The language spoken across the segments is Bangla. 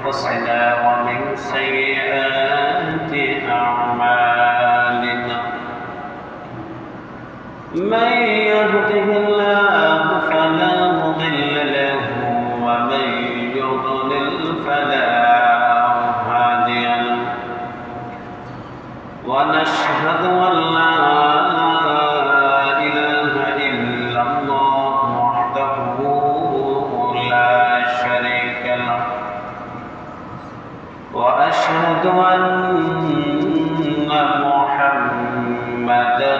أنفسنا ومن سيئات أعمالنا من يهده الله فلا مضل له ومن يضلل فلا هادي له ونشهد أن لا إله إلا الله وحده لا شريك له وأشهد أن محمدا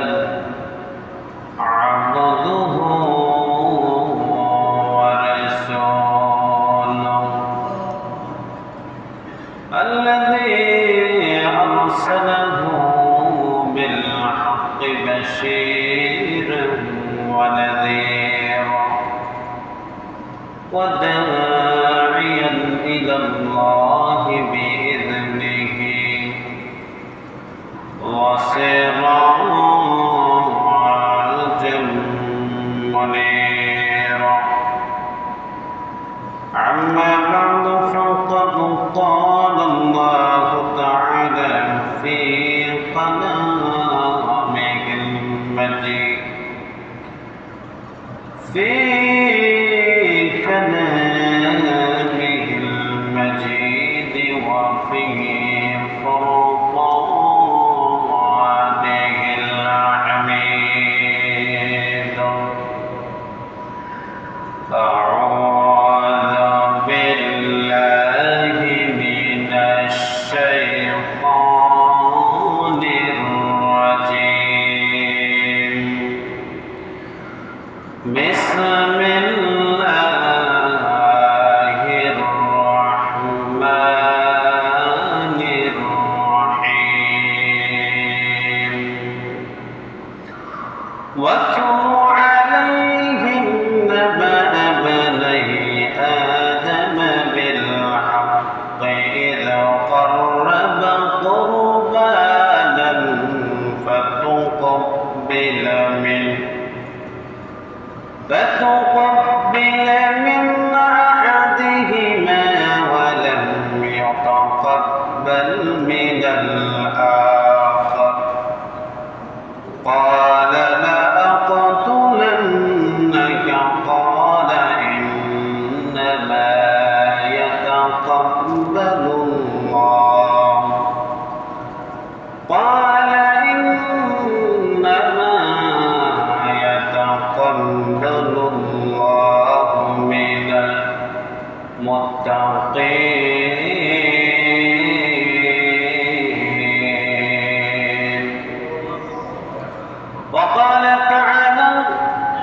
عبده ورسوله الذي أرسله بالحق بشيرا ونذيرا وداعيا إلى الله بإذنه وسراجا منيرا أما بعد فقد قال الله تعالى في كلامه المجيد وفي فرقانه الحميد أعوذ بالله من الشيطان الرجيم بسم الله الرحمن الرحيم واتل عليهم نبأ بني آدم بالحق إذ قربا قربانا فتقبل من أحدهما ولم يتقبل من الآخر قال لأقتلنك قال إنما يتقبل الله قال إنما يتقبل الله من المتقين وقال تعالى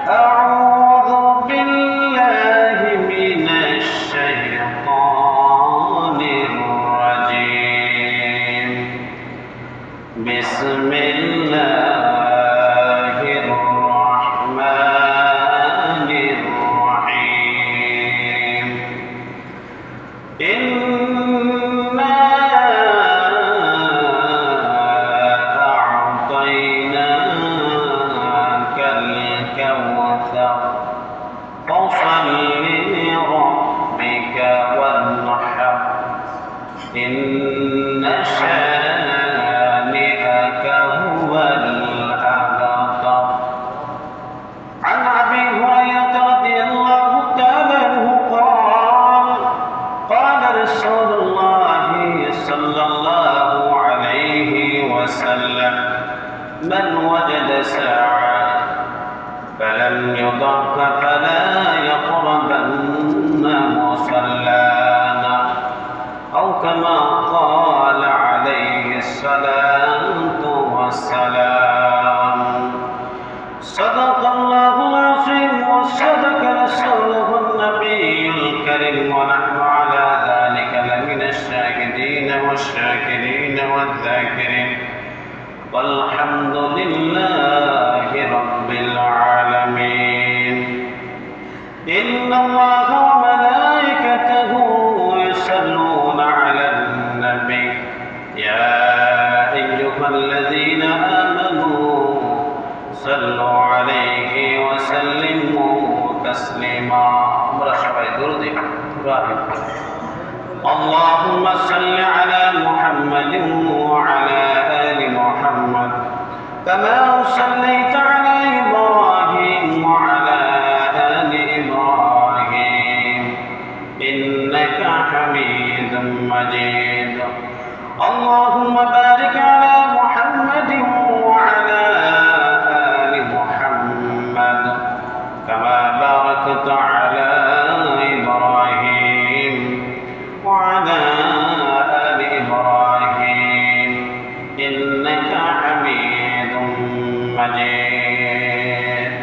أعوذ بالله من الشيطان الرجيم بسم الله الرحمن الرحيم إنا أعطيناك الكوثر فصل لربك وانحر إن شانئك هو الأبتر عن أبي هريرة رضي الله تعالى عنه قال رسول الله صلى الله عليه وسلم من وجد ساعة فلم يضعف فلا يقربن مصلانا أو كما قال عليه الصلاة والسلام صدق الله العظيم وصدق رسوله النبي الكريم ونحن على ذلك لمن الشاهدين والشاكرين والذاكرين والحمد لله رب العالمين إن الله وملائكته يصلون على النبي يا أيها الذين آمنوا صلوا عليه وسلموا تسليما। আমরা সবাই দরুদ ইব্রাহিম اللهم صل على محمد وعلى آل محمد كما صليت على إبراهيم وعلى آل إبراهيم إنك حميد مجيد اللهم بارك على محمد وعلى آل محمد كما باركت على إبراهيم وعلى آل إبراهيم إنك حميد مجيد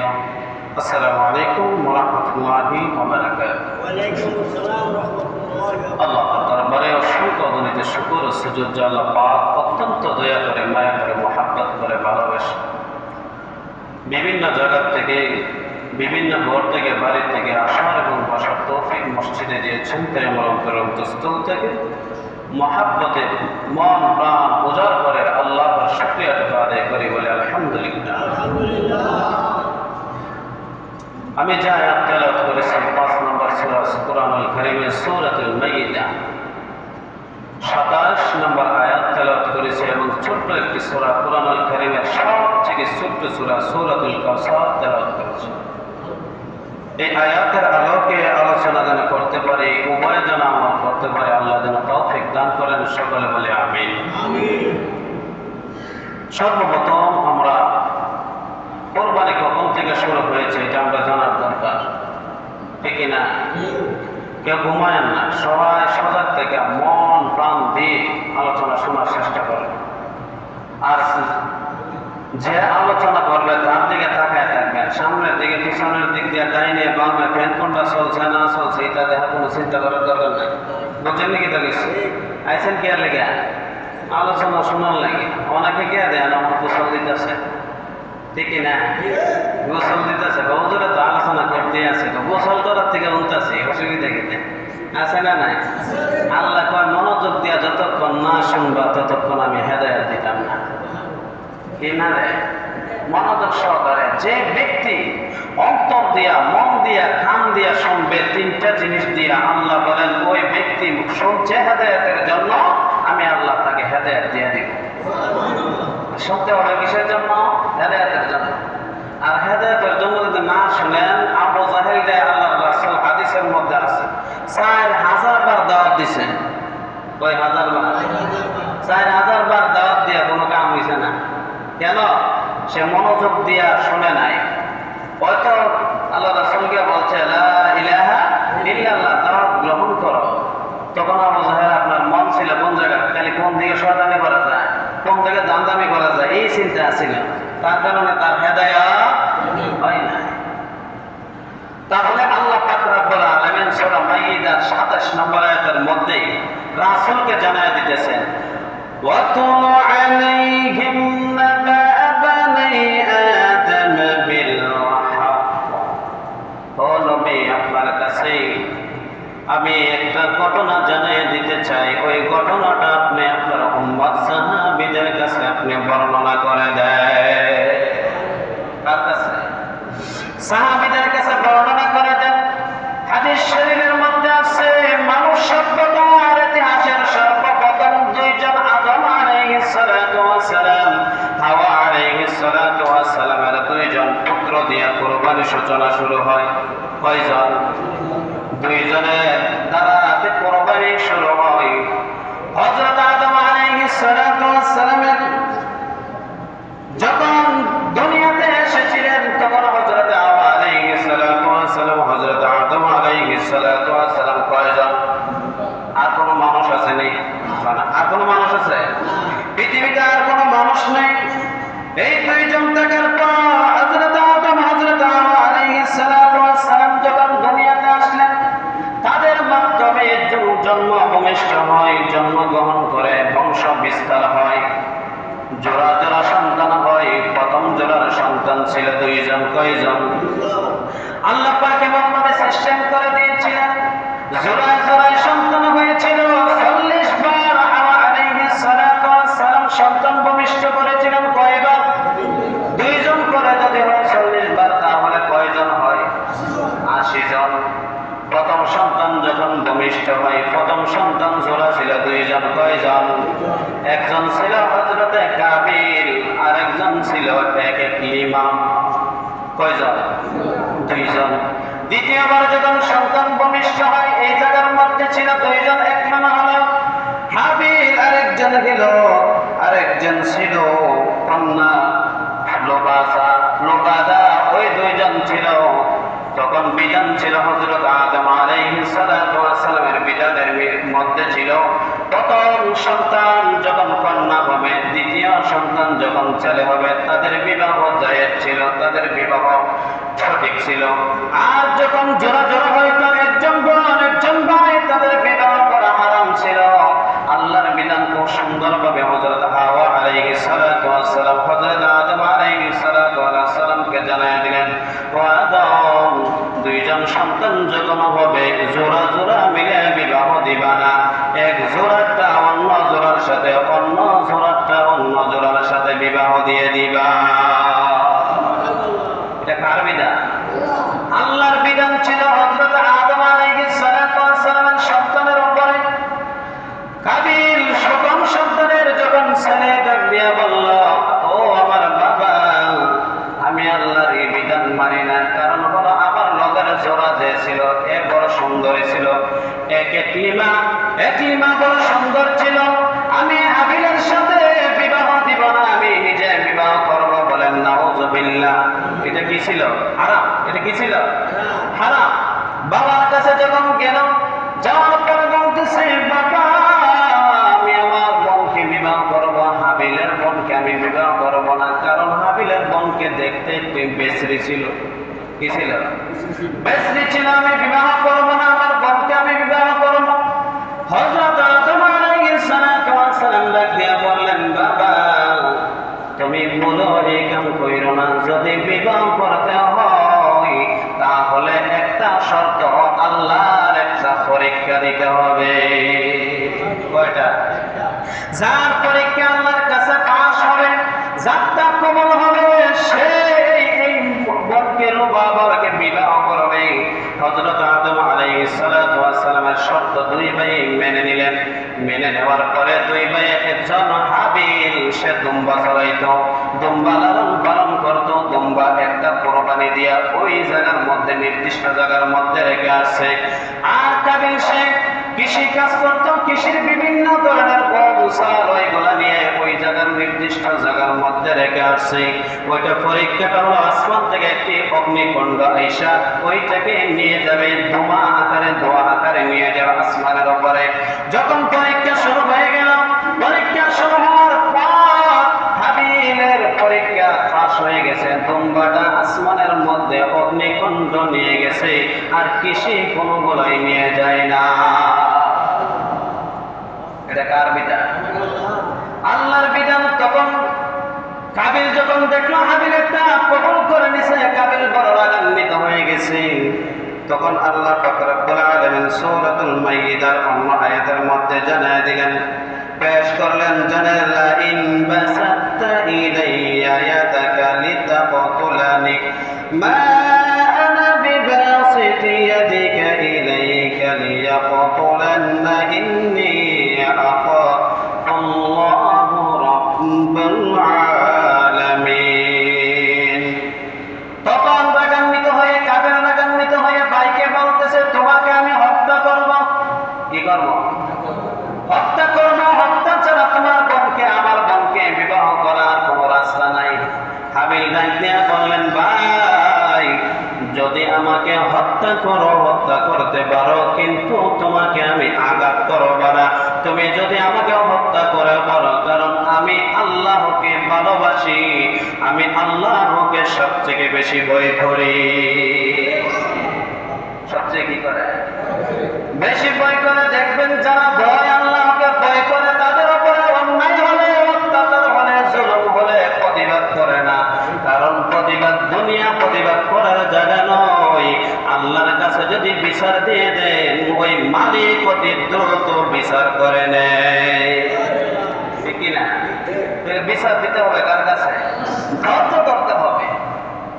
السلام عليكم ورحمة الله وبركاته وعليكم السلام ورحمة الله وبركاته আল্লাহ দরবারে অসংখ্য অগণিত শুকর ও সুজুদ যে আল্লাহ পাক অত্যন্ত দয়া করে মায়া করে মহাব্বত করে ভালোবাসে বিভিন্ন জায়গা থেকে বিভিন্ন ঘর থেকে বাড়ি থেকে আসার এবং বসার তৌফিক মসজিদে দিয়েছেন প্রেমর অন্তঃস্থল থেকে মহাব্বতে মন প্রাণ উজাড় করে আল্লাহর শুকরিয়া আদায় করি বলে আলহামদুলিল্লাহ। আমি যে আয়াত তেলাওয়াত করেছি 5 নম্বর সূরা কুরআনুল কারীমের সূরাতুল মাইদা 27 নম্বর আয়াত তেলাওয়াত করেছি এবং ছোট্ট একটি সূরা কুরআনুল কারীমের সবথেকে ছোট্ট সূরা সূরাতুল কাউসার তেলাওয়াত করেছি। এই আয়াতের আলোকে আলোচনা যেন করতে পারি, উভয় যেন আমল করতে পারি, আল্লাহ যেন তৌফিক দান করেন, সকলে বলে আমিন। সর্বপ্রথম আমরা কোরবানি কখন থেকে শুরু হয়েছে এটা আমরা জানার দরকার, ঠিক না? কেউ ঘুমায়েন না, সবাই সজাগ থেকে মন প্রাণ দিয়ে আলোচনা শোনার চেষ্টা করেন। আর যে আলোচনা করবে তার দিকে তাকায় থাকবেন, সামনের দিকে পিছনের দিক দিয়ে ডাইনে বামে ফ্যান কোনটা চলছে না চলছে এটা দেখা কোনো চিন্তা করার দরকার নেই। বুঝছেন নাকি? তো গেছি আইসেন কে লেগে আলোচনা শোনার লাগে। অনেকে কে দেন আমার গোসল দিতেছে, ঠিক না? গোসল দিতেছে, বহুদূরে তো আলোচনা করতে আছে, তো গোসল করার থেকে উনতেছে, অসুবিধা কিনে আছে না নাই? আল্লাহ কয় মনোযোগ দিয়া যতক্ষণ না শুনবা ততক্ষণ আমি হেদায়েত দিতাম না। কিনা রে? মনোযোগ সহকারে যে ব্যক্তি অন্তর দিয়া মন দিয়া কান দিয়া শুনবে, তিনটা জিনিস দিয়া আল্লাহ বলেন ওই ব্যক্তি শুনছে হেদায়েতের জন্য, আমি আল্লাহ তাকে হেদায়েত দিয়ে দিব। শুনতে হবে কিসের জন্য? হেদায়েতের জন্য। আর হেদায়েতের জন্য যদি না শুনেন, আবু জাহেল রে আল্লাহর রাসূল হাদিসের মধ্যে আছে 4000 বার দাওয়াত দিয়েছেন। কয় হাজার বার? 4000 বার দাওয়াত দিয়ে কোনো কাম হইছে না। কেন? সে মনোযোগ দিয়া শুনে নাই। হয়তো আল্লাহ রাসূলকে বলছে লা ইলাহা ইল্লাল্লাহ, দাওয়াত গ্রহণ করো। তখন আবু জাহেল আপনার মন ছিল কোন জায়গায়, খালি কোন দিকে শয়তানি করা যায়, কোন দিকে জানদামি করা যায়, এই চিন্তা ছিল। তার কারণে তার হেদায়েত হয় না। তাহলে আল্লাহ পাক রব্বুল আলামিন সূরা মাইদার 27 নম্বর আয়াতের মধ্যে রাসূলকে জানায় দিতেছেন ওয়াতুলু আলাইহিম নাবা বানি আদম বিল হাক। ও নবী, আপনার কাছে আমি একটা ঘটনা জানিয়ে দিতে চাই, ওই ঘটনাটা আপনি আপনার উম্মত সাহাবীদের কাছে আপনি বর্ণনা করে দেন। কার কাছে? সাহাবীদের কাছে বর্ণনা করে দেন। হাদিস শরীফের মধ্যে আছে মানুষ সভ্যতার ইতিহাসের সর্বপ্রথম দুইজন আদম আলাইহিস সালাতু ওয়াস সালাম, হাওয়া আলাইহিস সালাতু ওয়াস সালামের দুইজন পুত্র দিয়ে কুরবানির সূচনা শুরু হয়। কয়জন? দুইজনের দ্বারা কুরবানি শুরু হয়। হযরত আদম আলাইহিস সালাতু ওয়াস সালামের যখন দুনিয়াতে এসেছিলেন তখন হযরত হাওয়া আলাইহিস সালাতু ওয়াস সালাম, হযরত আদম আলাইহিস সালাতু ওয়াস সালাম কয়জন? আর কোন মানুষ আছে নেই? আর কোন মানুষ আছে? পৃথিবীতে আর কোন মানুষ নেই। এই দুইজন থাকার পর হযরত আদম হযরত হাওয়া আলাইহিস সালাতু ওয়াস সালাম যখন দুনিয়াতে আসলেন, তাদের মাধ্যমে জন্ম ভূমিষ্ঠ হয়, জন্মগ্রহণ করে, বংশ বিস্তার হয়, জোড়া জোড়া সন্তান হয়। প্রথম জোড়ার সন্তান ছিল দুইজন। কয়জন? আল্লাহ পাক এমনভাবে সিস্টেম করে দিয়েছিলেন, জোড়ায় জোড়ায় সন্তান হয়েছিল। 40 বার হাওয়া আলাইহিস সালাতু ওয়াস সালাম সন্তান ভূমিষ্ঠ করেছিলেন। কয়বার? দুইজন করে যদি হয় 40 বার, তাহলে কয়জন হয়? 80 জন। প্রথম সন্তান যখন ভূমিষ্ঠ হয়, প্রথম প্রথম সন্তান জোড়া ছিল দুইজন। কয়জন? একজন ছিল হযরতে কাবিল, আর একজন ছিল ইকরিমা। কয়জন? দুইজন। দ্বিতীয়বার যখন সন্তান ভূমিষ্ঠ হয় এই জায়গার মধ্যে ছিল দুইজন। এক নাম হলো হাবিল, আরেকজন হলো আরেকজন ছিল কন্যা লোবাদা। ওই দুইজন ছিল। তখন বিধান ছিল হযরত আদম আলাইহিস সালাতু ওয়াস সালামের বিধানের মধ্যে ছিল প্রথম সন্তান যখন কন্যা হবে, দ্বিতীয় সন্তান যখন ছেলে হবে তাদের বিবাহ জায়েজ ছিল, তাদের বিবাহ সঠিক ছিল। আর যখন জোড়া জোড়া হয়তো একজন বোন একজন ভাই, তাদের বিবাহ করা হারাম ছিল। আল্লাহর বিধান খুব সুন্দরভাবে হযরত হাওয়া আলাইহিস সালাতু ওয়াস সালাম হযরত আদম আলাইহিস সালাতু ওয়াস সালামকে জানায় দিলেন, ও আদম, দুইজন সন্তান যখন হবে জোড়া জোড়া মিলে বিবাহ দিবা না। এক জোড়াটা অন্য জোড়ার সাথে, অন্য জোড়াটা অন্য জোড়ার সাথে বিবাহ দিয়ে দিবা। এটা কার বিধান? আল্লাহর বিধান ছিল হযরত আদম আলাইহিস সালাতু ওয়াস সালামের সন্তানের উপরে। কাবিল প্রথম সন্তানের যখন ছেলে ডাক দিয়া বলল, ও আমার বাবা, আমি আল্লাহর এই বিধান মানি না। কারণ হলো আমার লগের জোড়া যে ছিল এ বড় সুন্দরী ছিল, একলিমা বড় সুন্দর ছিল। আমি হাবিলের সাথে বিবাহ দিব না, আমি নিজে বিবাহ করব। বলেন নাউযুবিল্লাহ। এটা কি ছিল? হারাম। এটা কি ছিল? হারাম। বাবার কাছে যখন গেল, যাওয়ার পরে বলতেছে, বাবা, আমি আমার বোনকে বিবাহ করব, হাবিলের বোনকে আমি বিবাহ করব না। কারণ হাবিলের বোনকে দেখতে একটু বেসরি ছিল। কি ছিল? বেসরি ছিল। আমি বিবাহ করব না, আমার বোনকে আমি বিবাহ করব। হযরত আদম আলাইহিস সালাতু ওয়াস সালাম ডাক দিয়া বললেন, বাবা, তুমি বলো এই কাম কইরো না। যদি বিবাহ করতে হয় তাহলে একটা শর্ত, আল্লাহর একটা পরীক্ষা দিতে হবে। কয়টা? যার পরীক্ষা আল্লাহর কাছে পাস হবে, যারটা কবুল হবে, সে এই বোনকে বাবাকে বিবাহ করবে। হযরত আদম আলাইহিস সালাতু ওয়াস সালামের শর্ত দুই ভাই মেনে নিলেন। মেনে নেওয়ার পরে দুই ভাই, একজন হাবিল সে দুম্বা চড়াইতো, দুম্বা লালন পালন করত। দুম্বা একটা কোরবানি দিয়া ওই জায়গার মধ্যে, নির্দিষ্ট জায়গার মধ্যে রেখে আসছে। আর কাবিল সে কৃষি কাজ করত, কৃষির বিভিন্ন ধরনের গম-চাল ওইগুলা নিয়ে ওই জায়গার নির্দিষ্ট জায়গার মধ্যে রেখে আসছে। ওইটা পরীক্ষাটা হলো আসমান থেকে একটি অগ্নিকুণ্ড আইসা ওইটাকে নিয়ে যাবে, ধোঁয়া আকারে নিয়ে যাবে আসমানের উপরে। যখন পরীক্ষা শুরু হয়ে গেল, পরীক্ষা শুরু হওয়ার পর হাবিলের পরীক্ষা পাস হয়ে গেছে। দুম্বাটা আসমানের মধ্যে অগ্নিকুণ্ড নিয়ে গেছে, আর কৃষি কোনোগুলোই নিয়ে যায় না। এটা কার বিধান? আল্লাহর বিধান। তখন কাবিল যখন দেখলো হাবিলেরটা কবুল করে নিছে, কাবিল বড় রাগান্বিত হয়ে গেছে। তখন আল্লাহ পাক রব্বুল আলামিন সূরাতুল মাইদার অন্য আয়াতের মধ্যে জানায় দিলেন, পেশ করলেন, জানালা ইন বাসাতা ইলাইয়া ইয়াদাকা লিতাকতুলানি মা আনা বিবাসিতি ইয়াদিকা ইলাইকা লিয়াকতুলান্না ইন্নী আখাফুল্লাহু রাব্বুল আলামিন। তখন রাগান্বিত হয়ে, কাবিল রাগান্বিত হয়ে ভাইকে বলতেছে, তোমাকে আমি হত্যা করব। কি করব? হত্যা করব। হত্যা ছাড়া তোমার বোনকে, আমার বোনকে বিবাহ করার কোনো রাস্তা নাই। হাবিল ডাক দিয়া বললেন, ভাই, যদি আমাকে হত্যা করো, হত্যা করতে পারো, কিন্তু তোমাকে আমি আঘাত করব না। তুমি যদি আমাকে হত্যা করে পারো, কারণ আমি আল্লাহকে ভালোবাসি, আমি আল্লাহকে সবচেয়ে বেশি ভয় করি। সবচেয়ে কি করে? বেশি ভয় করে। দেখবেন যারা ভয় আল্লাহকে ভয় করে, তাদের উপরে অন্যায় হলে, অত্যাচার হলে, জুলুম হলে প্রতিবাদ করে না। কারণ প্রতিবাদ দুনিয়া প্রতিবাদ করার জায়গা নয়। আল্লাহর কাছে যদি বিচার দিয়ে দেন, ওই মালিক অতি দ্রুত বিচার করে নেয়। ঠিক কিনা? বিচার দিতে হবে কার কাছে? ধৈর্য ধরতে হবে,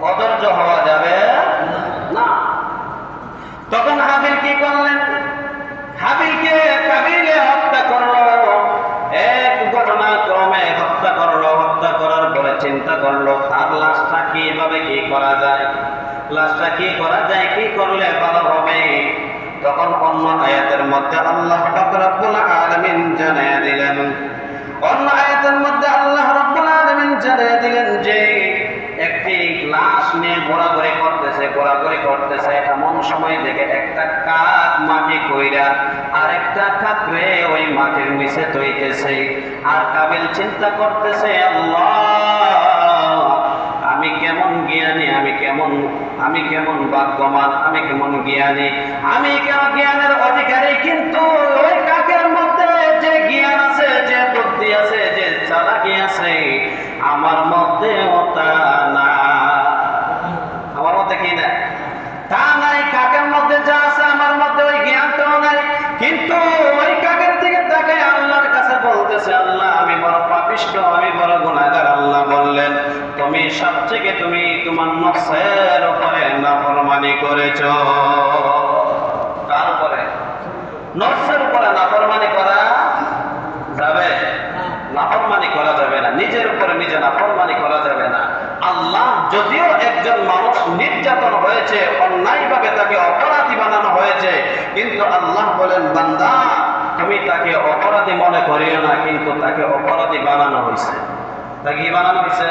অধৈর্য হওয়া যাবে না। তখন হাবিল কি করলেন? হাবিলকে মধ্যে আল্লাহ পাক রব্বুল আলামিন জানিয়ে দিলেন, অন্য আয়াতের মধ্যে আল্লাহ রব্বুল আলামিন জানিয়ে দিলেন যে একটি লাশ নিয়ে ঘোরাঘুরি করতেছে এমন সময় দেখে একটা কাক মাটি কইরা আরেকটা কাকরে ওই মাটির নিচে তৈতেছে। আর কাবিল চিন্তা করতেছে, আল্লাহ আমি কেমন জ্ঞানী, আমি কেমন ভাগ্যবান, আমি কেমন জ্ঞানী, আমি কেমন জ্ঞানের অধিকারী, কিন্তু ওই কাকের মধ্যে যে জ্ঞান আছে, যে বুদ্ধি আছে, যে চালাকি আছে, আমার মধ্যে ওটা না। আমার মধ্যে কি না? তা নাই। কাকের মধ্যে যা আছে আমার মধ্যে ওই জ্ঞানটাও নাই। কিন্তু ওই কাকের দিকে তাকে আল্লাহর কাছে বলতেছে, আল্লাহ আমি বড় পাপিষ্ঠ, আমি বড় গুনাহগার। আল্লাহ বললেন, তুমি সবথেকে তুমি তোমার নফসের উপরে নাফরমানি করেছো। তারপরে নফসের উপরে নাফরমানি করা যাবে? নাফরমানি করা যাবে না, নিজের উপরে নিজে নাফরমানি করা যাবে না। আল্লাহ যদিও একজন মানুষ নির্যাতন হয়েছে, অন্যায়ভাবে তাকে অপরাধী বানানো হয়েছে, কিন্তু আল্লাহ বলেন, বান্দা তুমি তাকে অপরাধী মনে করিও না, কিন্তু তাকে অপরাধী বানানো হয়েছে। তাকে কি বানানো হয়েছে?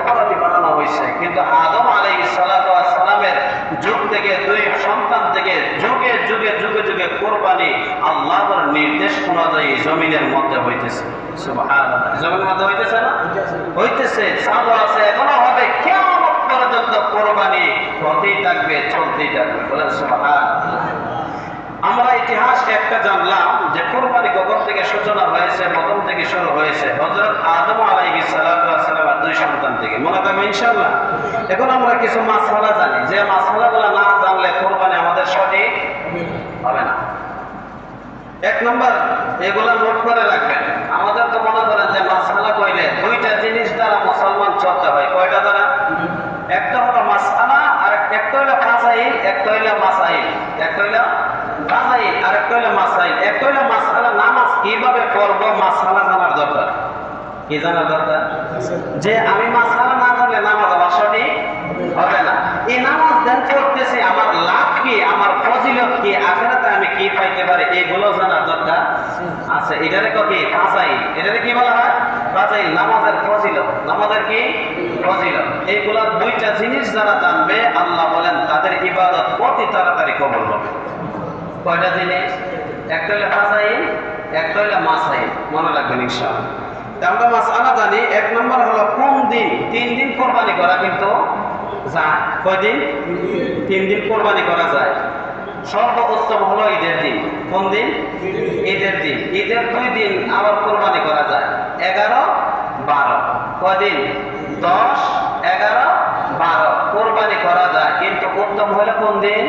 অপরাধী বানানো হয়েছে। কিন্তু আদম আলাইহিস সালাতু ওয়াস সালামের যুগ থেকে, দুই সন্তান থেকে যুগে যুগে যুগে যুগে কুরবানি আল্লাহর নির্দেশ অনুযায়ী জমিনের মধ্যে হইতেছে। সুবহানাল্লাহ। জমিনের মধ্যে হইতেছে না? হইতেছে, চালু আছে, এখনো হবে, কিয়ামত পর্যন্ত কুরবানি হতেই থাকবে, চলতেই থাকবে। বলেন সুবহানাল্লাহ। আমরা ইতিহাস একটা জানলাম যে কুরবানি কখন থেকে সূচনা হয়েছে, প্রথম থেকে শুরু হয়েছে হযরত আদম আলাইহিস সালাতু ওয়াস সালামের দুই সন্তান থেকে। মনে থাকবে ইনশাআল্লাহ। এখন আমরা কিছু মাসআলা জানি, যে মাসআলাগুলো না জানলে কুরবানি আমাদের সঠিক হবে না। এক নম্বর, এগুলা নোট করে রাখবেন। আমাদের তো মনে করেন যে মাসআলা কইলে দুইটা জিনিস দ্বারা মুসলমান চলতে হয়। কয়টা দ্বারা? একটা হলো মাসআলা, আর একটা হলো ফাসাইল, একটা হলো মাসাইল। একটা হলো ফাসাইল আর একটা হলো মাসাইল। একটা হলো মাসআলা, নামাজ কিভাবে পড়ব মাসআলা জানার দরকার। কি জানার দরকার? যে আমি মাসআলা না জানলে নামাজ আমার সঠিক হবে না। এই নামাজ দেন পড়তেছি, আমার লাভ কি, আমার ফজিলত কি, আখিরাতে আমি কি পাইতে পারি, এগুলো জানার দরকার আছে। এটারে কি ফাসাইল, এটারে কি বলা হয়? ফাসাইল। নামাজের ফজিলত, নামাজের কি ফজিলত, এইগুলা দুইটা জিনিস যারা জানবে আল্লাহ বলেন তাদের ইবাদত অতি তাড়াতাড়ি কবুল হবে। কয়টা জিনিস? একটা হলো ফাসাইল, একটা হলো মাসাইল। মনে রাখবেন ইনশাআল্লাহ। আমরা মাসআলা জানি। এক নম্বর হলো কোন দিন, 3 দিন কুরবানি করা কিন্তু যায়। কয় দিন? 3 দিন কুরবানি করা যায়। সর্বোত্তম হলো ঈদের দিন। কোন দিন? ঈদের দিন। ঈদের 2 দিন আবার কুরবানি করা যায়, 11, 12। কয় দিন? 10, 11, 12 কুরবানি করা যায়, কিন্তু উত্তম হলো কোন দিন?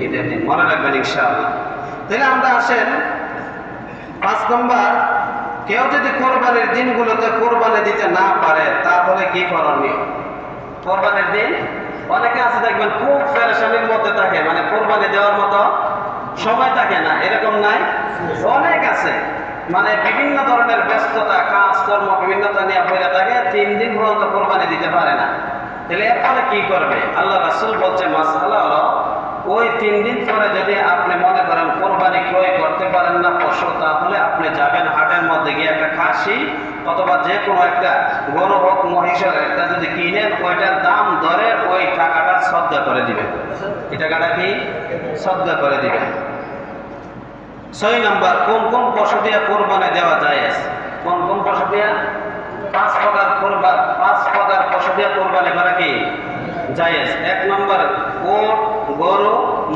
ঈদের দিন। মনে রাখবেন ইনশাআল্লাহ। তাহলে আমরা আসেন 5 নম্বর, কেউ যদি কোরবানির দিনগুলোতে কোরবানি দিতে না পারে তাহলে কি করণীয়? কোরবানির দিন অনেকে আছে দেখবেন খুব পেরেশানির মধ্যে থাকে, মানে কোরবানি দেওয়ার মতো সময় থাকে না, এরকম নাই? অনেক আছে, মানে বিভিন্ন ধরনের ব্যস্ততা, কাজকর্ম বিভিন্নতা নিয়ে পড়ে থাকে, 3 দিন পর্যন্ত কোরবানি দিতে পারে না। তাহলে এরপরে কি করবে? আল্লাহ রাসূল বলছে মাসআলা হলো, ওই 3 দিন পরে যদি আপনি মনে করেন কোরবানি ক্রয় করতে পারেন না পশু, তাহলে আপনি যাবেন হাটের মধ্যে গিয়ে একটা খাসি অথবা যে কোনো একটা গরু হোক, মহিষ হোক, একটা যদি কিনেন, ওইটার দাম ধরে ওই টাকাটা সদকা করে দিবেন। এই টাকাটা কি সদকা করে দিবেন। 6 নম্বর, কোন কোন পশু দিয়ে কোরবানি দেওয়া যায়? কোন কোন পশু দিয়ে? 5 প্রকার পশু দিয়ে কোরবানি করা কি জায়েজ। 1 নম্বর, উট, গরু,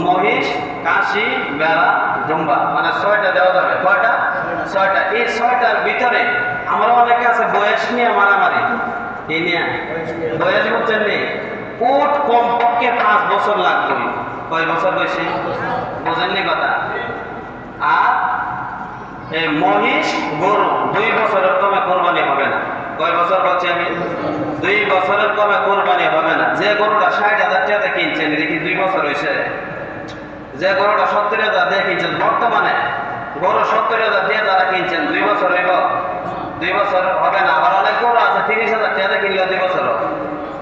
মহিষ, কাশি, ভেড়া, দুম্বা, মানে 6টা দেওয়া যাবে। কয়টা? 6টা। এই 6টার ভিতরে আমরা অনেকে আছে বয়স নিয়ে মারামারি। কি নিয়ে? বয়স বুঝছেন নি? উট কমপক্ষে 5 বছর লাগবে। কয় বছর বয়সে? বুঝেননি কথা? আর এই মহিষ, গরু 2 বছরের কমে কোরবানি হবে না। কয় বছর বলছি আমি? 2 বছরের কমে কোরবানি হবে না। যে গরুটা 60,000 টাকা কিনছেন, এটা কি 2 বছর হয়েছে? যে গরুটা 70,000 দিয়ে কিনছেন, বর্তমানে গরু 70,000 দিয়ে যারা কিনছেন, 2 বছর হইব? 2 বছর হবে না। আবার অনেক গরু আছে 30,000 টাকা কিনলে 2 বছর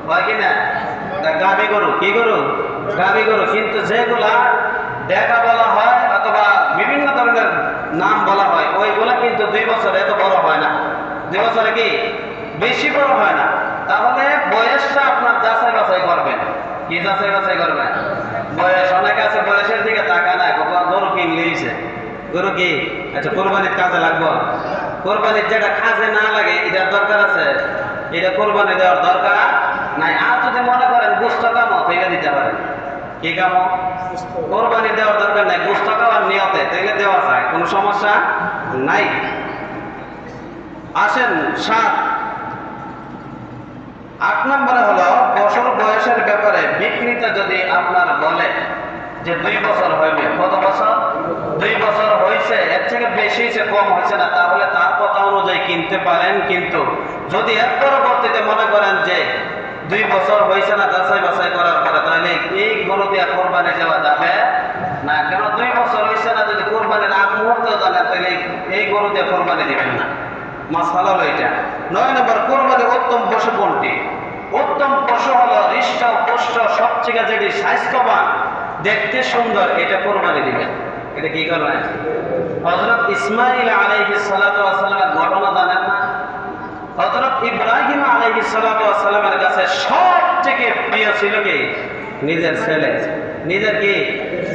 হয় কি না? গাভী গরু, কি গরু? গাভী গরু। কিন্তু যেগুলা দেখা বলা হয় অথবা বিভিন্ন নাম বলা হয়, ওইগুলা কিন্তু 2 বছর এত বড় হয় না। 2 বছরে কি বেশি বড় হয় না। তাহলে বয়সটা আপনার যাচাই বাছাই করবেন। কি যাচাই বাছাই করবেন? বয়স। অনেকে আছে বয়সের দিকে তাকায় না, গরু কিনলেইছে, গরু কি আচ্ছা কোরবানির কাজে লাগবো, কোরবানির যেটা কাজে না লাগে এটার দরকার আছে, এটা কোরবানি দেওয়ার দরকার নাই। আর যদি মনে করেন গোস্ত কামো তাইলে দিতে পারেন। কি কামো? কোরবানি দেওয়ার দরকার নাই, গোস্ত খাওয়ার নিয়তে তাইলে দেওয়া যায়, কোনো সমস্যা নাই। আসেন 8 নম্বরে হলো বছর বয়সের ব্যাপারে বিক্রেতা যদি আপনার বলে যে 2 বছর হইবে, কত বছর? 2 বছর হয়েছে, এর থেকে বেশি হয়েছে, কম হয়েছে না, তাহলে তার কথা অনুযায়ী কিনতে পারেন। কিন্তু যদি এর পরবর্তীতে মনে করেন যে 2 বছর হয়েছে না যাচাই বাছাই করার পরে, তাহলে এই গরু দিয়ে কোরবানি দেওয়া যাবে না। কেন? 2 বছর হয়েছে না, যদি কোরবানির আগ মুহূর্তেও জানেন তাহলে এই গরু দিয়ে কোরবানি দিবেন না। মাসআলা হলো এটা। 9 নম্বর, কোরবানির উত্তম পশু কোনটি? উত্তম পশু হলো হৃষ্ট পুষ্ট সবচেয়ে যেটি স্বাস্থ্যবান, দেখতে সুন্দর, এটা কোরবানি দিবেন। এটা কি করবেন? হযরত ইসমাঈল আলাইহিস সালাতু ওয়াস সালামের ঘটনা জানেন না? হযরত ইব্রাহিম আলাইহিস সালাতু ওয়াস সালামের কাছে সবথেকে প্রিয় ছিল কি? নিজের ছেলে। নিজের কি?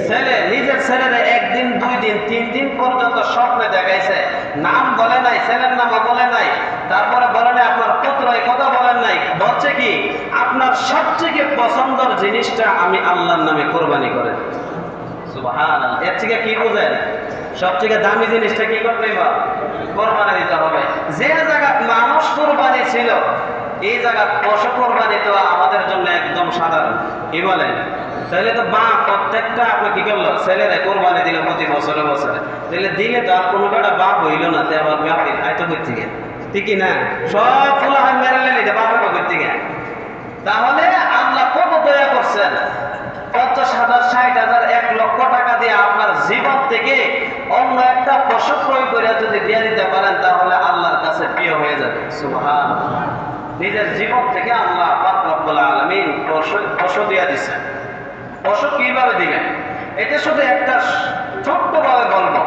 ছেলে। নিজের ছেলেরে 1 দিন 2 দিন 3 দিন পর্যন্ত স্বপ্নে দেখাইছে, নাম বলে নাই, ছেলের নামও বলে নাই, তারপরে বলে নাই আপনার পুত্র, এই কথা বলেন নাই, বলছে কি আপনার সবথেকে পছন্দের জিনিসটা আমি আল্লাহর নামে কোরবানি করে। সুবহানাল্লাহ। এর থেকে কি বুঝেন? সবথেকে দামি জিনিসটা কি করতে হবে? কোরবানি দিতে হবে। যে জায়গায় মানুষ কোরবানি ছিল এই জায়গা পশু কোরবানি তো আমাদের জন্য একদম সাধারণ। কি বলেন? তাহলে তো বাপ প্রত্যেকটা আপনার কি করলো? ছেলেরে কোরবানি দিল প্রতি বছরে বছরে, তাহলে দিলে তো আর কোনো কাটা বাপ হইল না, তে আবার ব্যাপী আয়তো করতে গিয়ে, ঠিকই না? সব ফুলা হয় মেরে লেন, এটা বাপের করতে গিয়ে। তাহলে আল্লাহ কত দয়া করছেন, 50,000 60,000 1 লক্ষ টাকা দিয়ে আপনার জীবন থেকে অন্য একটা পশু ক্রয় করে যদি দিয়ে দিতে পারেন, তাহলে আল্লাহর কাছে প্রিয় হয়ে যাবে। সুবহানাল্লাহ। নিজের জীবন থেকে আল্লাহ পাক রব্বুল আলামিন পশু দিয়ে দিচ্ছেন। পশু কিভাবে দিবেন? এটা শুধু একটা ছোট্টভাবে বলবো।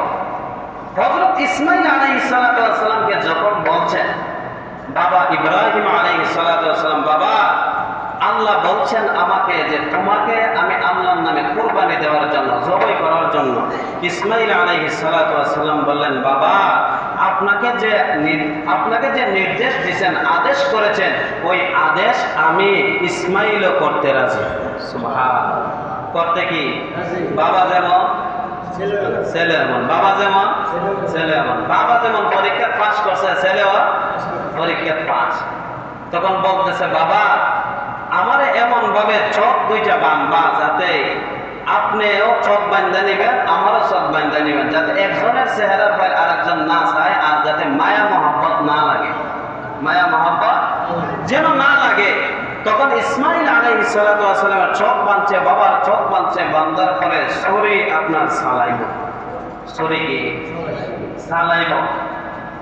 হযরত ইসমাঈল আলাইহিস সালাতু ওয়াস সালামকে যখন বলছেন বাবা ইব্রাহিম আলাইহিস সালাতু ওয়াস সালাম, বাবা আল্লাহ বলছেন আমাকে যে তোমাকে আমি আল্লাহর নামে কুরবানি দেওয়ার জন্য, জবাই করার জন্য। ইসমাঈল আলাইহিস সালাতু ওয়াস সালাম বললেন, বাবা আপনাকে যে নির্দেশ দিয়েছেন, আদেশ করেছেন, ওই আদেশ আমি ইসমাঈলও করতে রাজি। সুবহানাল্লাহ। করতে কি? বাবা যেমন ছেলে এমন, বাবা যেমন ছেলে এমন। বাবা যেমন পরীক্ষা পাস করছে, ছেলেও পরীক্ষা পাস। তখন বলতেছে, বাবা আমারে এমন ভাবে চোখ 2টা বাঁধবা যাতে আপনিও চোখ বান্ধা নিবেন, আমারও চোখ বান্ধা নিবেন, যাতে একজনের চেহারার পর আরেকজন না চায়, আর যাতে মায়া মহব্বত না লাগে, মায়া মহব্বত যেন না লাগে। তখন ইসমাঈল আলাইহিস সালাতু ওয়াস সালামের চোখ বাঁধছে, বাবার চোখ বাঁধছে, বান্দার পরে ছুরি আপনার চালাইব, ছুরি কি চালাইব।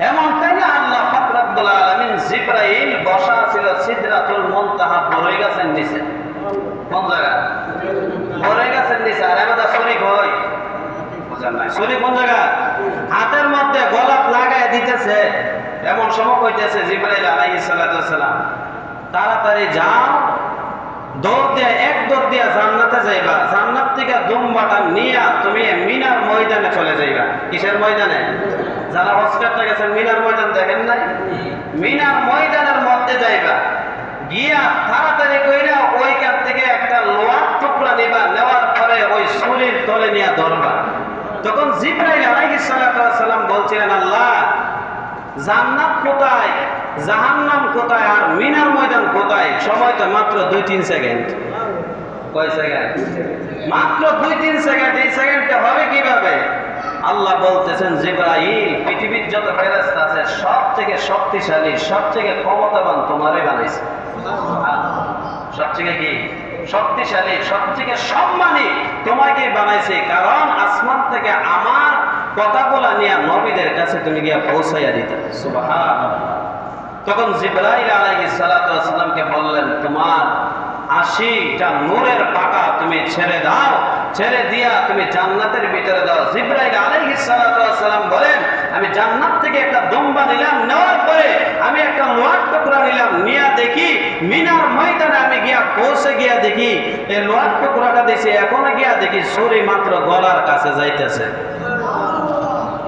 এমনটাই না আল্লাহ পাক রব্বুল আলামিন জিবরাইল বসা ছিল সিদরাতুল মুনতাহা বড়ই গাছের নিচে। কোন জায়গা? বড়ই গাছের নিচে। আর আমাদের ছুরি কই? বুঝেন না? ছুরি কোন জায়গা? হাতের মধ্যে গোলাপ লাগায় দিতেছে। এমন সময় কইতেছে জিবরাইল আলাইহিস সালাতু ওয়াস সালাম, তাড়াতাড়ি যাও, দৌড় দিয়ে এক দৌড় দিয়ে জান্নাতে যাইবা, জান্নাত থেকে দুম্বাটা নিয়ে তুমি মিনার ময়দানে চলে যাইবা। কিসের ময়দানে? যারা হজ করতে গেছেন মিনার ময়দান দেখেন নাই? মিনার ময়দানের মধ্যে যাইবা, গিয়া তাড়াতাড়ি কইরা ওইখান থেকে একটা লোহার টুকরা নিবা, নেওয়ার পরে ওই ছুরির তলে নিয়ে ধরবা। তখন জিবরাইল আলাইহিস সালাতু ওয়াস সালাম বলছিলেন, আল্লাহ জান্নাত কোথায়, জাহান্নাম কোথায়, আর মিনার ময়দান কোথায়? সময় তো মাত্র 2-3 সেকেন্ড। কয় সেকেন্ড? মাত্র 2-3 সেকেন্ড। এই সেকেন্ডটা হবে কিভাবে? আল্লাহ বলতেছেন, জিবরাইল পৃথিবীর যত ফেরেশতা আছে সব থেকে শক্তিশালী, সব থেকে ক্ষমতাবান তোমারই বানাইছে। সব থেকে কি শক্তিশালী, সব থেকে সম্মানী তোমাকে বানাইছে, কারণ আসমান থেকে আমার কথাগুলা নিয়ে নবীদের কাছে তুমি গিয়া পৌঁছাইয়া দিতে। সুবহানাল্লাহ। তখন জিবরাইল আলাইহিস সালাতু ওয়াস সালামকে বললেন, তোমার 80টা নূরের পাকা তুমি ছেড়ে দাও, ছেড়ে দিয়া তুমি জান্নাতের ভিতরে দাও। জিবরাইল আলাইহিস সালাতু ওয়াস সালাম বলে আমি একটা লোহার টুকরা নিলাম, নিয়ে দেখি মিনার ময়দানে আমি গিয়া পৌঁছে গিয়া দেখি এই লোহার টুকরাটা দিয়েছি, এখনো গিয়া দেখি ছুরি মাত্র গলার কাছে যাইতেছে।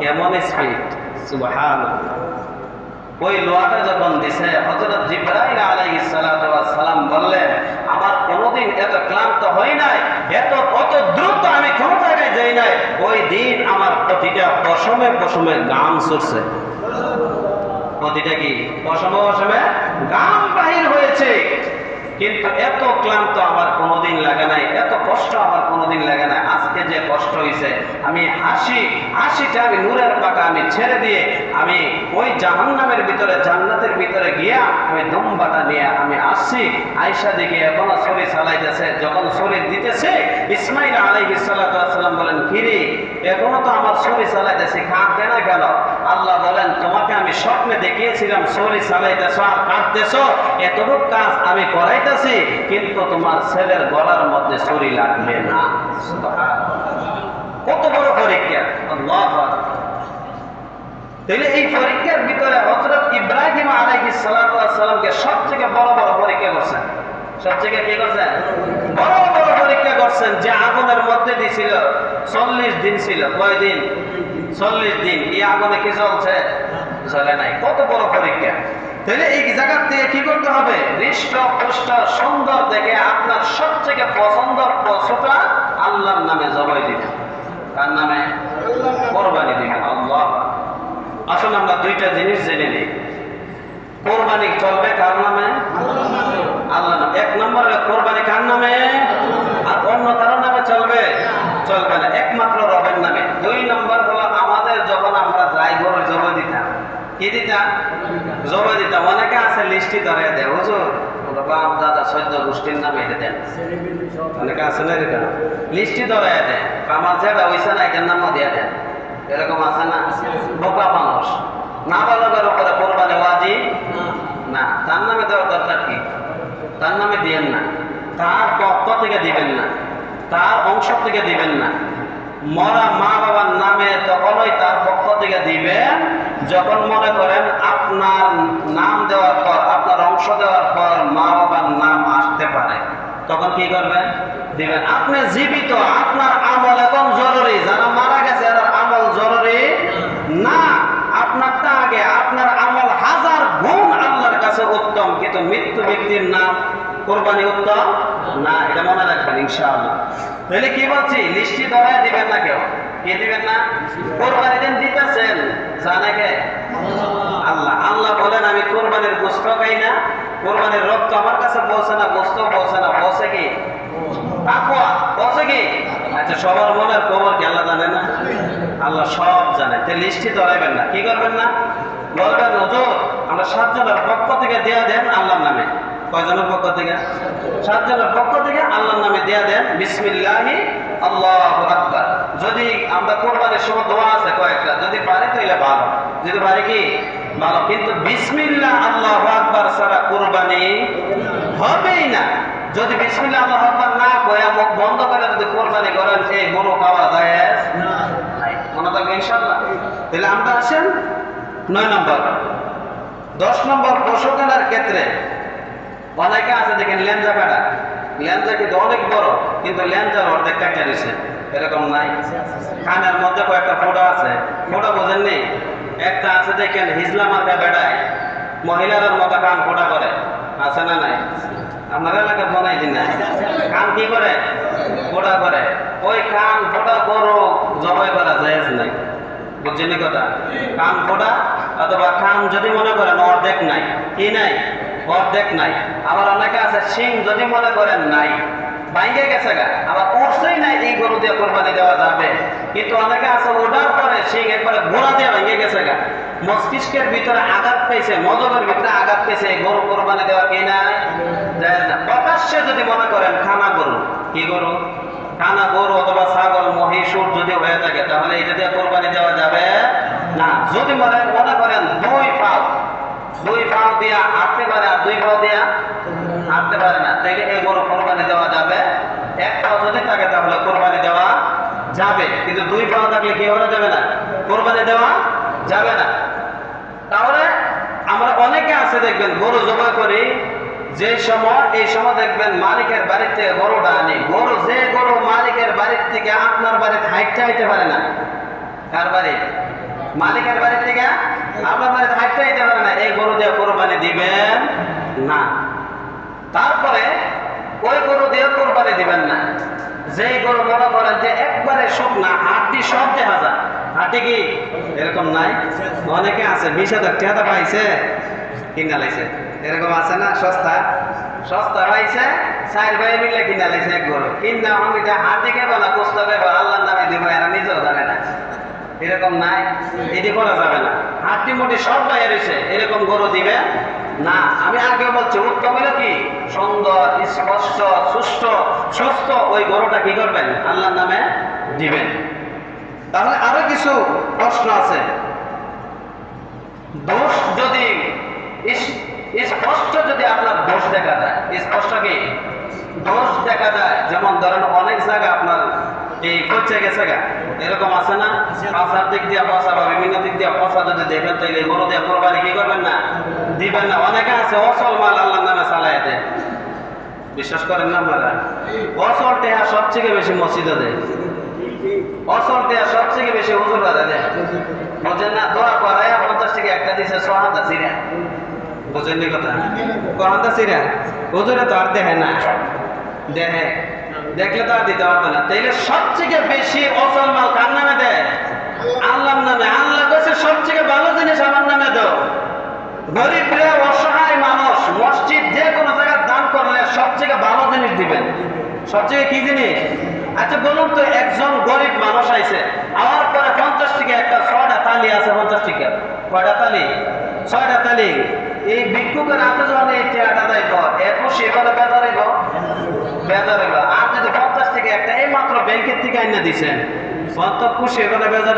কেমন স্পিড! সুবহানাল্লাহ। ওই লোহাটা যখন দিছে, হযরত জিবরাইল আলাইহিস সালাতু ওয়াস সালাম বললেন, আমার কোনোদিন এত ক্লান্ত হই নাই, অত দ্রুত আমি কোনো জায়গায় যাই নাই। ওই দিন আমার প্রতিটা পশমে পশমে ঘাম ছুটছে। প্রতিটা কি পশমে পশমে ঘাম বাহির হয়েছে। কিন্তু এত ক্লান্ত আমার কোনোদিন লাগে নাই, এত কষ্ট আমার কোনোদিন লাগে নাই। আজকে যে কষ্ট হয়েছে, আমি হাসিটা আমি নূরের পাকা আমি ছেড়ে দিয়ে আমি ওই জাহান্নামের ভিতরে জান্নাতের ভিতরে গিয়া আমি দম্বাটা নিয়ে আমি আসছি। আয়েশা দিকে এখনো ছুরি চালাইতেছে, যখন ছুরি দিতেছে ইসমাইল আলাইহিস সালাতু ওয়াস সালাম বলেন, কিরে এখনো তো আমার ছুরি চালাইতেছি, কাঁদবে না কেন? আল্লাহ বলেন, তোমাকে আমি স্বপ্নে দেখিয়েছিলাম ছুরি চালাইতেছো আর কাঁদতেছো, এতটুকু কাজ আমি করাইতেছি, কিন্তু তোমার ছেলের গলার মধ্যে ছুরি লাগবে না। কত বড় পরীক্ষা! আল্লাহু আকবার। তাহলে এই পরীক্ষার ভিতরে হযরত ইব্রাহিম আলাইহিস সালাতু ওয়াস সালামকে সবথেকে বড় বড় পরীক্ষা করছেন। সবথেকে কি করছেন? বড় বড় পরীক্ষা করছেন। যে আগুনের মধ্যে দিছিল 40 দিন ছিল। কয় দিন? 40 দিন। এই আগুনে কি চলছে? চলে নাই। কত বড় পরীক্ষা! তাহলে এই জায়গা থেকে কি করতে হবে? হৃষ্ট পুষ্ট সুন্দর দেখে আপনার সবথেকে পছন্দের পশুটা আল্লাহর নামে জবাই দিবেন। কার নামে? কোরবানি দিবেন। আল্লাহ। আসলে আমরা দুইটা জিনিস জেনে নিই। কোরবানি চলবে কার নামে? আল্লাহ নামে। এক নম্বরে কোরবানি কার নামে? আর অন্য কারো নামে চলবে? চলবে না, একমাত্র রবের নামে। দুই নম্বর হলো আমাদের যখন আমরা যাই গরু জবাই দিতাম, কি দিতাম? জবাই দিতাম। অনেকে আছে লিস্টি ধরে দেয়, হুজুর বাপ দাদা সৈন্য গোষ্ঠীর নামে এটা দেন। অনেকে আছে না এটা লিস্টি ধরে দেয়, আমার যেটা হইছে না এটার নামও দিয়ে দেন। এরকম আছে না? বোকা মানুষ। নাবালকের উপরে কোরবানি ওয়াজিব না, তার নামে দেওয়ার দরকার কি? তার নামে দিবেন না, তার পক্ষ থেকে দিবেন না, তার অংশ থেকে দিবেন না। মরা মা বাবার নামে তখনই তার পক্ষ থেকে দিবেন যখন মনে করেন আপনার নাম দেওয়ার পর, আপনার অংশ দেওয়ার পর মা বাবার নাম আসতে পারে, তখন কি করবেন? দিবেন। আপনি জীবিত, আপনার আমল এখন জরুরি। যারা মারা গেছে এর আমল জরুরি না, আপনারটা আগে। আপনার আমল হাজার গুণ আল্লাহর কাছে উত্তম, কিন্তু মৃত্যু ব্যক্তির নাম কোরবানি উত্তম না, এটা মনে রাখবেন ইনশাআল্লাহ। তাহলে কি বলছি? লিস্টি ধরায় দিবেন না কেউ। কে দিবেন না? কোরবানি দিন দিতেছেন জানে কে? আল্লাহ। আল্লাহ বলেন, আমি কোরবানির গোশত খাই না, কোরবানির রক্ত আমার কাছে পৌঁছে না, গোশত পৌঁছে না। পৌঁছে কি? তাকওয়া। পৌঁছে কি? আচ্ছা, সবার মনের খবর কি আল্লাহ জানে না? আল্লাহ সব জানে। তাই লিস্টি ধরাইবেন না। কি করবেন না? বলবেন, হুজুর আমরা 7 জনের পক্ষ থেকে দেয়া দেন আল্লাহর নামে। কয়জনের পক্ষ থেকে? 7 জনের পক্ষ থেকে আল্লাহর নামে দেয়া দেন। বিসমিল্লাহি আল্লাহু আকবার। যদি আমরা কোরবানির সময় দোয়া আছে কয়েকটা, যদি পারি তাহলে ভালো, যদি পারি কি ভালো, কিন্তু বিসমিল্লাহ আল্লাহু আকবার ছাড়া কোরবানি হবেই না। যদি বিসমিল্লাহ আল্লাহু আকবার না কইয়া মুখ বন্ধ করে যদি কোরবানি করেন, এই গরু খাওয়া যায় না। মনে থাকবে ইনশাআল্লাহ। তাহলে আমরা আসেন 9 নম্বর। 10 নম্বর পশু কেনার ক্ষেত্রে অনেকে আছে দেখেন লেঞ্জা কাটা, লেঞ্জা কিন্তু অনেক বড়, কিন্তু লেঞ্জার অর্ধেক কাটা দিচ্ছে। এরকম নাই? কানের মধ্যে কয়েকটা ফোঁটা আছে, ফোঁটা বোঝেননি? একটা আছে দেখেন হিজলা মার্কা বেড়ায়, মহিলাদের মতো কান ফোঁটা করে, আছে না নাই? আপনার এলাকায় মনে হয় না? কান কি করে? ফোঁটা করে। ওই কান ফোঁটা গরু জবাই করা জায়েজ নাই। বুঝছেন কথা? কান ফোঁটা অথবা কান যদি মনে করেন অর্ধেক নাই, কি নাই? অর্ধেক নাই। আবার অনেকে আছে শিং যদি মনে করেন নাই, ভাঙ্গে গেছে গা, আবার উঠছেই নাই, এই গরু দিয়ে কোরবানি দেওয়া যাবে। কিন্তু অনেকে আছে ওঠার পরে শিং একবারে ঘোড়া দিয়ে ভেঙে গেছে গা, মস্তিষ্কের ভিতরে আঘাত পেয়েছে, মজবের ভিতরে আঘাত পেয়েছে, এই গরু কোরবানি দেওয়া কি নাই? যায় না। প্রকাশ্যে যদি মনে করেন খানা গরু, কি গরু? খানা গরু অথবা ছাগল, মহিষ যদি হয়ে থাকে, তাহলে এটা দিয়ে কোরবানি দেওয়া যাবে না। যদি মনে করেন দুই পাও দিয়া হাঁটতে পারে আর 2 পাও দিয়া হাঁটতে পারে না, তাইলে এই গরু কোরবানি দেওয়া যাবে। 1 পাও যদি থাকে তাহলে কোরবানি দেওয়া যাবে, কিন্তু 2 পাও থাকলে কি করা যাবে না? কোরবানি দেওয়া যাবে না। তাহলে আমরা অনেকে আছে দেখবেন গরু জবাই করি, যে সময় এই সময় দেখবেন মালিকের বাড়ির থেকে গরুটা আনি, যে গরু মালিকের বাড়ির থেকে আপনার বাড়িতে হাইটটা আইতে পারে না। কার বাড়ি? মালিকের বাড়ির থেকে আপনার বাড়িতে হাইটটা আইতে পারে না, এই গরু দিয়ে কোরবানি দিবেন না। তারপরে ওই গরু দিয়ে কোরবানি দিবেন না যে গরু মনে করেন যে একবারে শুকনা, হাড্ডি সব দেখা যায়। হাড্ডি কি এরকম নাই? অনেকে আছে 20,000 টাকা পাইছে কিনা লাইছে, এরকম আছে না? সস্তা পাইছে, 4 ভাই মিলে কিনা লাইছে এক গরু। কিনা আমি হাড্ডি খাবো না, কষ্ট খাবো, আল্লাহর নামে দিব, এরা নিজেও জানে না। এরকম নাই, এটি করা যাবে না। হাড্ডি মুটি সব বাইরে রয়েছে, এরকম গরু দিবে না। আমি আগে বলছি উত্তম হলো কি সুন্দর, স্পষ্ট, সুস্থ ওই গরুটা কি করবেন? আল্লাহর নামে দিবেন। তাহলে আরো কিছু প্রশ্ন আছে। দোষ যদি স্পষ্ট, যদি আপনার দোষ দেখা যায়, স্পষ্ট কি দোষ দেখা যায়, যেমন ধরেন অনেক জায়গা আপনার এই পচে গেছে গা, এরকম আছে না? পাশার দিক দিয়ে পচা বা বিভিন্ন দিক দিয়ে পচা যদি দেখেন তাহলে গরু দিয়ে কোরবানি কি করবেন না? দিবেন না। অনেকে আছে অচল মাল আল্লাহর নামে চালায় দেয়, বিশ্বাস করেন না আপনারা? অচল টেহা সবচেয়ে বেশি মসজিদে দেয়, অচল টেহা সবচেয়ে বেশি হুজুররা দেয়। বুঝেন না? দোয়া করায় 50 টাকা একটা দিছে, 6,000 চিরা। বুঝেননি কথা? 6,000 চিরা হুজুরে তো আর দেখে না, দেখলে তো আর দিতে পারতো না। তাইলে সবচেয়ে বেশি অচল মাল কার নামে দেয়? আল্লাহর নামে। আল্লাহ কাছে সবচেয়ে ভালো জিনিস আমার নামে দাও। গরিবরা, অসহায় মানুষ মসজিদ যে কোনো জায়গায় দান করলে সবচেয়ে ভালো জিনিস দিবেন। সবচেয়ে কি জিনিস? আচ্ছা বলুন তো, একজন গরিব মানুষ আইছে, আমার পরে 50 টাকা একটা 6টা তালি আছে, 50 টাকা কয়টা তালি? 6টা তালি। এই ভিক্ষুকের হাতে যখন এই টাকাটা দেব, এত সেখানে বেজার। আর যদি 50 টাকা একটা এই মাত্র ব্যাংকের থেকে আইনা দিচ্ছেন, কত খুশি, এখানে বেজার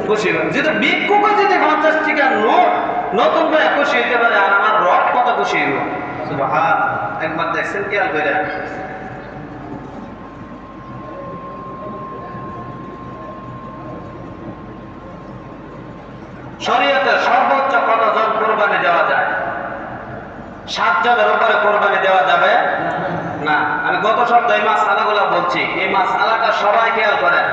খুশি। যদি ভিক্ষুকে যদি 50 টাকা নোট নতুন করে খুশি হইতে পারে, আর আমার রব কত খুশি হইব। সুবহান। একবার দেখছেন খেয়াল করে? শরীয়তে সর্বোচ্চ কতজন কোরবানি দেওয়া যায়? 7 জনের উপরে কোরবানি দেওয়া যাবে না। আমি গত সপ্তাহে এই মাসআলাগুলো বলছি, এই মাসআলাটা সবাই খেয়াল করেন।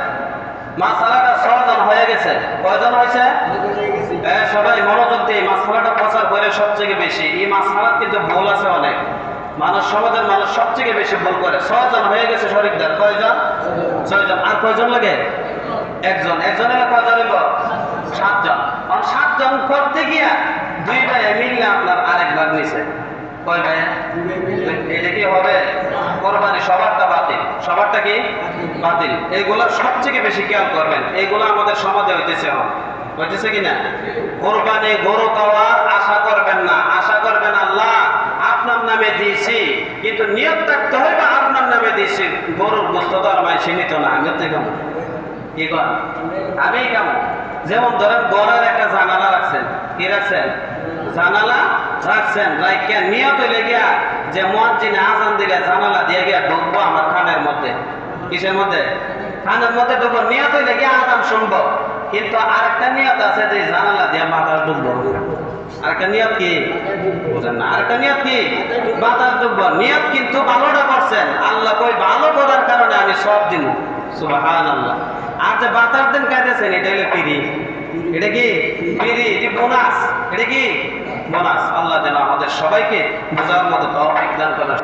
মাসআলাটা 6 জন হয়ে গেছে। কয়জন হয়েছে? সবাই মনোযোগ দিয়ে মাসআলাটা প্রচার করে সবচেয়ে বেশি। এই মাসআলা কিন্তু ভুল আছে অনেক, সমাজের মানুষ সবচেয়ে বেশি ভুল করে। 6 জন হয়ে গেছে শরীকদার। কয়জন? 6 জন। আর কয়জন লাগে? একজন। একজনের কয়জন হইব? 7 জন। আর 7 জন করতে গিয়া 2 ভাই মিললে আপনার আরেকবার নিছে। কয় ভাই? এটা কি হবে? কোরবানি সবারটা বাতিল। সবারটা কি বাতিল? এইগুলা সবচেয়ে বেশি খেয়াল করবেন। এইগুলা আমাদের সমাজে হইতেছে কিনা? কোরবানি গরু খাওয়ার আশা করবেন না। আশা করবেন আল্লাহ আপনার নামে দিয়েছি, কিন্তু নিয়ত থাকতে হবে আপনার নামে দিয়েছি। গরুর গোশত তো আর মাইসে নিত না। আমি কেমন কি কর? আমি কেমন? যেমন ধরেন ঘরের একটা জানালা রাখছেন, কি রাখছেন? জানালা রাখছেন, রাইকা নিয়ত হইলে গিয়া যে মুয়াজ্জিন আযান দিলে জানালা দিয়ে গিয়া ঢুকবো আমার কানের মধ্যে। কিসের মধ্যে? কানের মধ্যে ঢুকবো। নিয়ত হইলে গিয়া আযান শুনবো। কিন্তু আরেকটা নিয়ত আছে যে জানালা দিয়ে বাতাস ঢুকবো। আরেকটা নিয়ত কি? বুঝেন না? আরেকটা নিয়ত কি? বাতাস ঢুকবো। নিয়ত কিন্তু ভালোটা করছেন, আল্লাহ কই ভালো করার কারণে আমি সব দিব। সুবহানাল্লাহ। আর যে বাতাস দিন কাঁদেছেন, এটা হলো ফিরি। এটা কি ফিরি? এটি বোনাস। এটা কি বোনাস? আল্লাহ যেন আমাদের সবাইকে বোঝার মতো তৌফিক দান করেন।